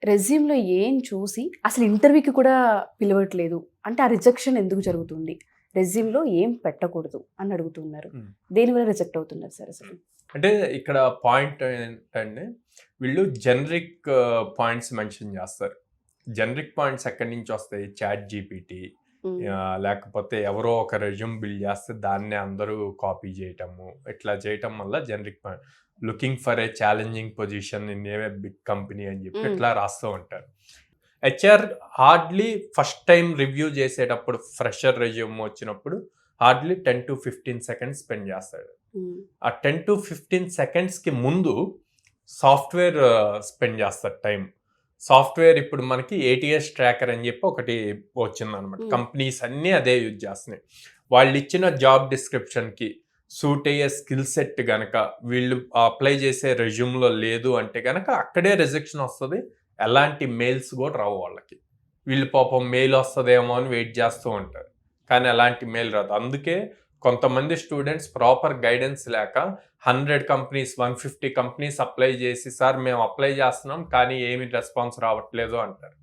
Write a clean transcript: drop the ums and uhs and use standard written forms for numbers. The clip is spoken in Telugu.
రెజ్యూమ్‌లో ఏం చూసి అసలు ఇంటర్వ్యూకి కూడా పిలవట్లేదు అంటే ఆ రిజెక్షన్ ఎందుకు జరుగుతుంది? రెజ్యూమ్‌లో ఏం పెట్టకూడదు అని అడుగుతున్నారు. దేనివల్ల రిజెక్ట్ అవుతున్నారు సార్ అసలు? అంటే ఇక్కడ పాయింట్ ఏంటంటే వీళ్ళు జనరిక్ పాయింట్స్ మెన్షన్ చేస్తారు. జనరిక్ పాయింట్స్ ఎక్కడి నుంచి వస్తాయి? చాట్ జీపీటీ లేకపోతే ఎవరో ఒక రెజ్యూమ్ బిల్డ్ చేస్తే దాన్నే అందరూ కాపీ చేయటము, ఇట్లా చేయటం వల్ల generic point looking for a challenging position in a big company అని చెప్పి ఇట్లా రాస్తూ ఉంటారు. HR hardly first time review చేసేటప్పుడు ఫ్రెషర్ రెజ్యూమ్ వచ్చినప్పుడు హార్డ్లీ 10 to 15 seconds స్పెండ్ చేస్తాడు. ఆ 10 to 15 secondsకి ముందు సాఫ్ట్వేర్ స్పెండ్ చేస్తాడు టైం. సాఫ్ట్వేర్ ఇప్పుడు మనకి ఏటీఎస్ ట్రాకర్ అని చెప్పి ఒకటి వచ్చిందనమాట. కంపెనీస్ అన్నీ అదే యూజ్ చేస్తున్నాయి. వాళ్ళు ఇచ్చిన జాబ్ డిస్క్రిప్షన్కి సూట్ అయ్యే స్కిల్ సెట్ గనక వీళ్ళు అప్లై చేసే రెజ్యూమ్లో లేదు అంటే కనుక అక్కడే రిజెక్షన్ వస్తుంది. ఎలాంటి మెయిల్స్ కూడా రావు వాళ్ళకి. వీళ్ళు పాపం మెయిల్ వస్తుందేమో అని వెయిట్ చేస్తూ ఉంటారు, కానీ ఎలాంటి మెయిల్ రాదు. అందుకే కొంతమంది స్టూడెంట్స్ ప్రాపర్ గైడెన్స్ లేక 100 కంపెనీస్ 150 కంపెనీస్ అప్లై చేసి సార్ మేము అప్లై చేస్తున్నాం కానీ ఏమి రెస్పాన్స్ రావట్లేదు అంటారు.